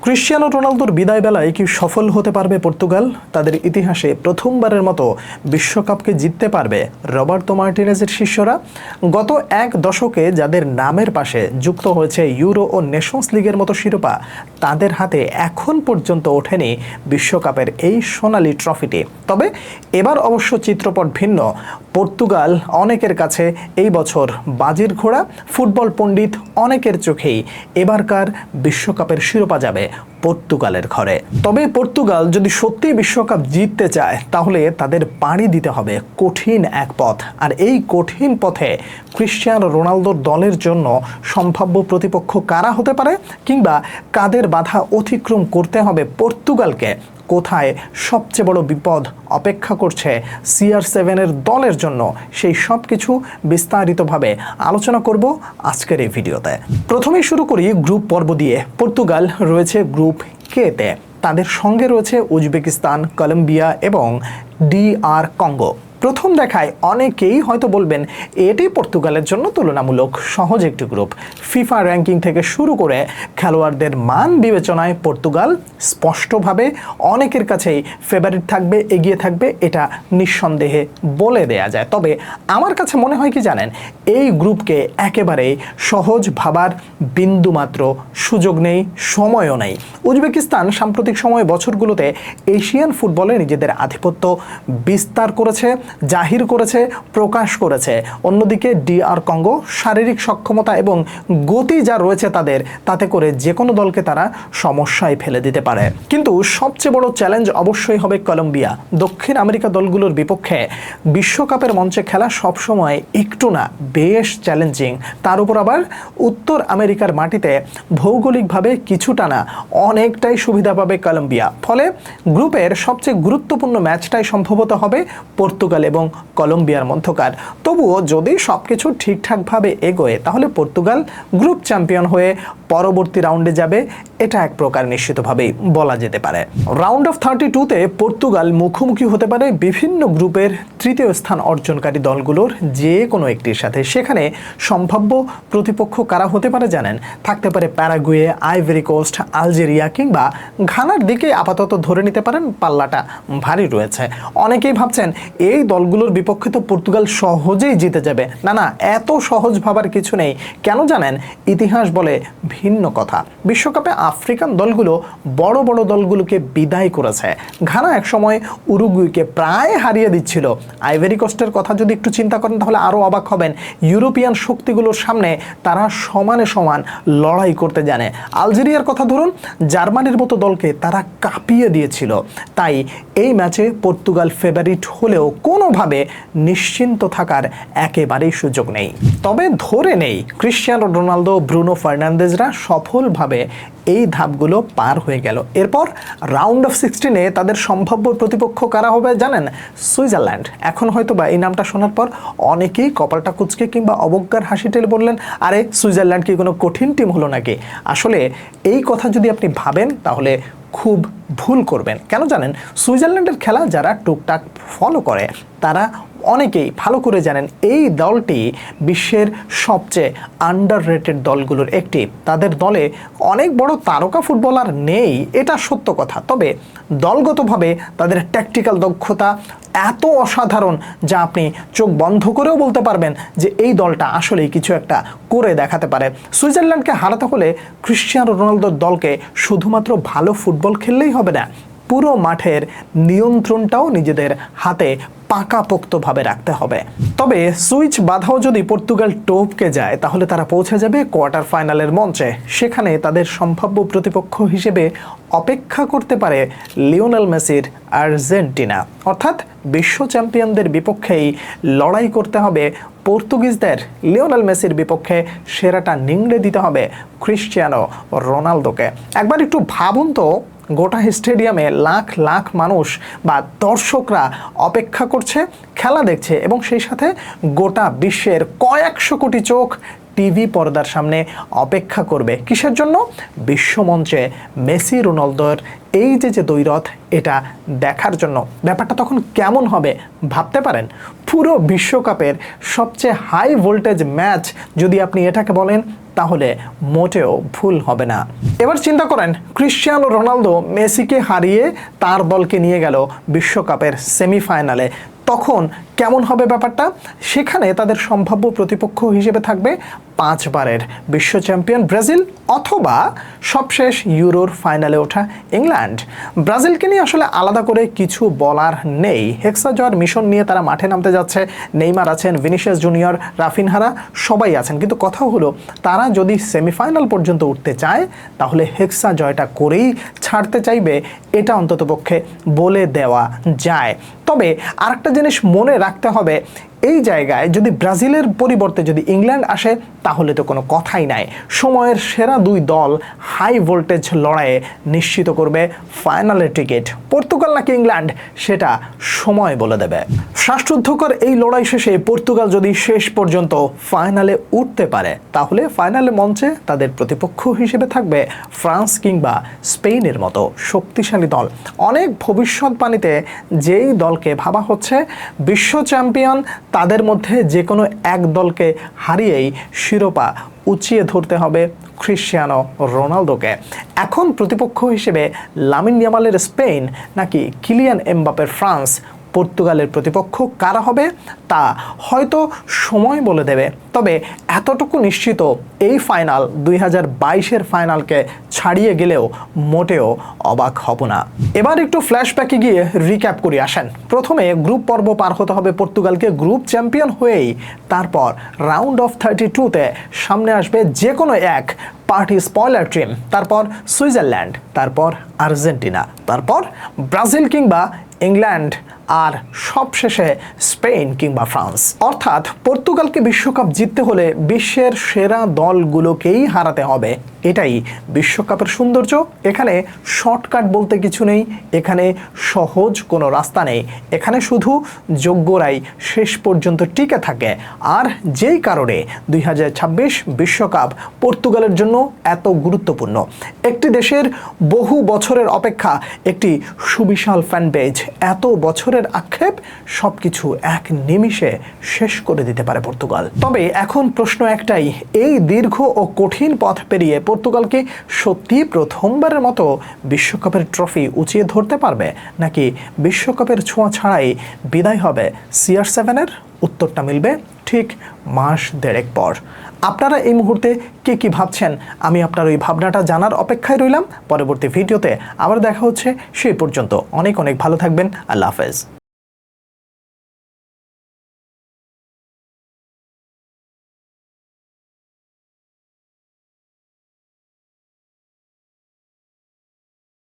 Cristiano রোনালদোর বিদায় বেলায় কি সফল হতে পারবে পর্তুগাল? তাদের ইতিহাসে প্রথমবারের মতো বিশ্বকাপকে জিততে পারবে রবার্তো মার্টিনেজের শিষ্যরা? গত এক দশকে যাদের নামের পাশে যুক্ত হয়েছে ইউরো ও নেশনস লিগের মতো শিরোপা, তাদের হাতে এখন পর্যন্ত ওঠেনি বিশ্বকাপের এই সোনালি ট্রফিটি। তবে এবার অবশ্য চিত্রপট ভিন্ন। পর্তুগাল অনেকের কাছে এই বছর বাজির ঘোড়া। ফুটবল পণ্ডিত অনেকের চোখেই এবারকার বিশ্বকাপের শিরোপা যাবে পর্তুগালের ঘরে। তবে পর্তুগাল যদি সত্যি বিশ্বকাপ জিততে চায়, তাহলে তাদের পাড়ি দিতে হবে কঠিন এক পথ। আর এই কঠিন পথে ক্রিশ্চিয়ানো রোনালদোর দলের জন্য সম্ভাব্য প্রতিপক্ষ কারা হতে পারে, কিংবা কাদের বাধা অতিক্রম করতে হবে পর্তুগালকে, কোথায় সবচেয়ে বড় বিপদ অপেক্ষা করছে CR7-এর দলের জন্য, সেই সব কিছু বিস্তারিতভাবে আলোচনা করব আজকের এই ভিডিওতে। প্রথমেই শুরু করি গ্রুপ পর্ব দিয়ে। পর্তুগাল রয়েছে গ্রুপ K-তে। তাদের সঙ্গে রয়েছে উজবেকিস্তান, কলম্বিয়া এবং DR কঙ্গো। প্রথম দেখায় অনেকেই হয়তো বলবেন এটি পর্তুগালের জন্য তুলনামূলক সহজ একটি গ্রুপ। ফিফা র্যাঙ্কিং থেকে শুরু করে খেলোয়াড়দের মান বিবেচনায় পর্তুগাল স্পষ্টভাবে অনেকের কাছেই ফেভারিট থাকবে, এগিয়ে থাকবে, এটা নিঃসন্দেহে বলে দেয়া যায়। তবে আমার কাছে মনে হয় কি জানেন, এই গ্রুপকে একেবারেই সহজ ভাবার বিন্দুমাত্র সুযোগ নেই, সময়ও নেই। উজবেকিস্তান সাম্প্রতিক সময় বছরগুলোতে এশিয়ান ফুটবলে নিজেদের আধিপত্য বিস্তার করেছে, জাহির করেছে, প্রকাশ করেছে। অন্যদিকে DR কঙ্গো শারীরিক সক্ষমতা এবং গতি যা রয়েছে তাদের, তাতে করে যে কোনো দলকে তারা সমস্যায় ফেলে দিতে পারে। কিন্তু সবচেয়ে বড় চ্যালেঞ্জ অবশ্যই হবে কলম্বিয়া। দক্ষিণ আমেরিকা দলগুলোর বিপক্ষে বিশ্বকাপের মঞ্চে খেলা সবসময় একটু না বেশ চ্যালেঞ্জিং। তার উপর আবার উত্তর আমেরিকার মাটিতে ভৌগোলিকভাবে কিছুটা না অনেকটাই সুবিধা পাবে কলম্বিয়া। ফলে গ্রুপের সবচেয়ে গুরুত্বপূর্ণ ম্যাচটাই সম্ভবত হবে পর্তুগাল এবং কলম্বিয়ার মধ্যকার। তবুও যদি সবকিছু ঠিকঠাকভাবে এগোয়, তাহলে পর্তুগাল গ্রুপ চ্যাম্পিয়ন হয়ে পরবর্তী রাউন্ডে যাবে, এটা এক প্রকার নিশ্চিতভাবেই বলা যেতে পারে। রাউন্ড অফ 32-তে পর্তুগাল মুখোমুখি হতে পারে বিভিন্ন গ্রুপের তৃতীয় স্থান অর্জনকারী দলগুলোর যে কোনো একটির সাথে। সেখানে সম্ভাব্য প্রতিপক্ষ কারা হতে পারে জানেন? থাকতে পারে প্যারাগুয়ে, আইভরি কোস্ট, আলজেরিয়া কিংবা ঘানার দিকে আপাতত ধরে নিতে পারেন। পাল্লাটা ভারী রয়েছে। অনেকেই ভাবছেন এই দলগুলোর বিপক্ষে তো পর্তুগাল সহজেই জিতে যাবে। না না, এত সহজ ভাবার কিছু নেই। কেন জানেন? ইতিহাস বলে ভিন্ন কথা। বিশ্বকাপে আফ্রিকান দলগুলো বড় বড় দলগুলোকে বিদায় করেছে। ঘানা একসময় উরুগুয়েকে প্রায় হারিয়ে দিচ্ছিল। আইভরি কোস্টের কথা যদি একটু চিন্তা করেন, তাহলে আরও অবাক হবেন। ইউরোপিয়ান শক্তিগুলোর সামনে তারা সমানে সমান লড়াই করতে জানে। আলজেরিয়ার কথা ধরুন, জার্মানির মতো দলকে তারা কাঁপিয়ে দিয়েছিল। তাই এই ম্যাচে পর্তুগাল ফেভারিট হলেও কোনোভাবে নিশ্চিন্ত থাকার একেবারেই সুযোগ নেই। তবে ধরে নেই ক্রিশ্চিয়ানো রোনালদো, ব্রুনো ফার্নান্দেজরা সফলভাবে এই ধাপগুলো পার হয়ে গেল। এরপর রাউন্ড অফ 16-এ তাদের সম্ভাব্য প্রতিপক্ষ কারা হবে জানেন? সুইজারল্যান্ড। এখন হয়তো বা এই নামটা শোনার পর অনেকেই কপালটা কুঁচকে কিংবা অবজ্ঞার হাসি টেলে বললেন, আরে সুইজারল্যান্ড কি কোনো কঠিন টিম হলো নাকি? আসলে এই কথা যদি আপনি ভাবেন, তাহলে খুব ভুল করবেন। কেন জানেন? সুইজারল্যান্ডের খেলা যারা টুকটাক ফলো করে, তারা অনেকেই ভালো করে জানেন এই দলটি বিশ্বের সবচেয়ে আন্ডাররেটেড দলগুলোর একটি। তাদের দলে অনেক বড় তারকা ফুটবলার নেই, এটা সত্য কথা। তবে দলগতভাবে তাদের ট্যাকটিক্যাল দক্ষতা এত অসাধারণ, যা আপনি চোখ বন্ধ করেও বলতে পারবেন যে এই দলটা আসলেই কিছু একটা করে দেখাতে পারে। সুইজারল্যান্ডকে হারাতে হলে ক্রিশ্চিয়ানো রোনালদোর দলকে শুধুমাত্র ভালো ফুটবল খেললেই হবে না, পুরো মাঠের নিয়ন্ত্রণটাও নিজেদের হাতে পাকাপোক্তভাবে রাখতে হবে। তবে সুইচ বাধাও যদি পর্তুগাল টপকে যায়, তাহলে তারা পৌঁছে যাবে কোয়ার্টার ফাইনালের মঞ্চে। সেখানে তাদের সম্ভাব্য প্রতিপক্ষ হিসেবে অপেক্ষা করতে পারে লিওনেল মেসির আর্জেন্টিনা। অর্থাৎ বিশ্ব চ্যাম্পিয়নদের বিপক্ষেই লড়াই করতে হবে পর্তুগিজদের। লিওনেল মেসির বিপক্ষে সেরাটা নিংড়ে দিতে হবে ক্রিশ্চিয়ানো রোনালদোকে। একবার একটু ভাবুন তো, গোটা স্টেডিয়ামে লাখ লাখ মানুষ বা দর্শকরা অপেক্ষা করছে, খেলা দেখছে, এবং সেই সাথে গোটা বিশ্বের কয়েকশো কোটি চোখ টিভি পর্দার সামনে অপেক্ষা করবে কিসের জন্য? বিশ্বমঞ্চে মেসি রোনালদোর এই যে দ্বৈরথ, এটা দেখার জন্য। ব্যাপারটা তখন কেমন হবে ভাবতে পারেন? পুরো বিশ্বকাপের সবচেয়ে হাই ভোল্টেজ ম্যাচ যদি আপনি এটাকে বলেন, তাহলে মোটেও ভুল হবে না। এবার চিন্তা করেন, ক্রিশ্চিয়ানো রোনালদো মেসিকে হারিয়ে তার দলকে নিয়ে গেল বিশ্বকাপের সেমিফাইনালে, তখন কেমন হবে ব্যাপারটা? সেখানে তাদের সম্ভাব্য প্রতিপক্ষ হিসেবে থাকবে 5 বারের বিশ্ব চ্যাম্পিয়ন ব্রাজিল অথবা সবশেষ ইউরোর ফাইনালে ওঠা ইংল্যান্ড। ব্রাজিলকে নিয়ে আসলে আলাদা করে কিছু বলার নেই। হেক্সা জয়ের মিশন নিয়ে তারা মাঠে নামতে যাচ্ছে। নেইমার আছেন, ভিনিসিয়াস জুনিয়র, রাফিনহারা সবাই আছেন, কিন্তু কথা হলো তারা যদি সেমিফাইনাল পর্যন্ত উঠতে চায় তাহলে হেক্সা জয়টা করেই ছাড়তে চাইবে, এটা অন্ততপক্ষে বলে দেওয়া যায়। তবে আরেকটা জিনিস মনে রাখতে হবে, এই জায়গায় যদি ব্রাজিলের পরিবর্তে যদি ইংল্যান্ড আসে তাহলে তো কোনো কথাই নাই। সময়ের সেরা দুই দল হাই ভোল্টেজ লড়াইয়ে নিশ্চিত করবে ফাইনালের টিকিট। পর্তুগাল নাকি ইংল্যান্ড সেটা সময় বলে দেবে। শ্বাসরুদ্ধকর এই লড়াই শেষে পর্তুগাল যদি শেষ পর্যন্ত ফাইনালে উঠতে পারে তাহলে ফাইনালে মঞ্চে তাদের প্রতিপক্ষ হিসেবে থাকবে ফ্রান্স কিংবা স্পেনের মতো শক্তিশালী দল। অনেক ভবিষ্যৎবাণীতে যেই দলকে ভাবা হচ্ছে বিশ্ব চ্যাম্পিয়ন, তাদের মধ্যে যে কোনো এক দলকে হারিয়েই শিরোপা উঁচিয়ে ধরতে হবে ক্রিশ্চিয়ানো রোনালদোকে। এখন প্রতিপক্ষ হিসেবে লামিন ইয়ামালের স্পেন নাকি কিলিয়ান এমবাপের ফ্রান্স, পর্তুগালের প্রতিপক্ষ কারা হবে তা হয়তো সময় বলে দেবে। তবে এতটুকু নিশ্চিত, এই ফাইনাল 2022-এর ফাইনালকে ছাড়িয়ে গেলেও মোটেও অবাক হব না। এবার একটু ফ্ল্যাশব্যাকে গিয়ে রিক্যাপ করে আসেন। প্রথমে গ্রুপ পর্ব পার হতে হবে পর্তুগালকে গ্রুপ চ্যাম্পিয়ন হয়েই, তারপর রাউন্ড অফ 32-তে সামনে আসবে যে কোনো এক পার্টি স্পয়লার টিম, তারপর সুইজারল্যান্ড, তারপর আর্জেন্টিনা, তারপর ব্রাজিল কিংবা ইংল্যান্ড, আর সবশেষে স্পেন কিংবা ফ্রান্স। অর্থাৎ পর্তুগালকে বিশ্বকাপ জিততে হলে বিশ্বের সেরা দলগুলোকেই হারাতে হবে। এটাই বিশ্বকাপের সৌন্দর্য। এখানে শর্টকাট বলতে কিছু নেই, এখানে সহজ কোনো রাস্তা নেই, এখানে শুধু যোগ্যরাই শেষ পর্যন্ত টিকে থাকে। আর যেই কারণে 2026 বিশ্বকাপ পর্তুগালের জন্য এত গুরুত্বপূর্ণ। একটি দেশের বহু বছরের অপেক্ষা, একটি সুবিশাল ফ্যান পেজ, এত বছরের আক্ষেপ সবকিছু এক নিমিষে শেষ করে দিতে পারে পর্তুগাল। তবে এখন প্রশ্ন একটাই, এই দীর্ঘ ও কঠিন পথ পেরিয়ে পর্তুগালকে সত্যি প্রথমবারের মতো বিশ্বকাপের ট্রফি উঁচিয়ে ধরতে পারবে, নাকি বিশ্বকাপের ছোঁয়া ছাড়াই বিদায় হবে CR7-এর? উত্তরটা মিলবে ঠিক মাস দেড়েক পর। আপনারা এই মুহূর্তে কে কি ভাবছেন, আমি আপনার ওই ভাবনাটা জানার অপেক্ষায় রইলাম। পরবর্তী ভিডিওতে আবার দেখা হচ্ছে, সেই পর্যন্ত অনেক অনেক ভালো থাকবেন। আল্লাহ হাফেজ।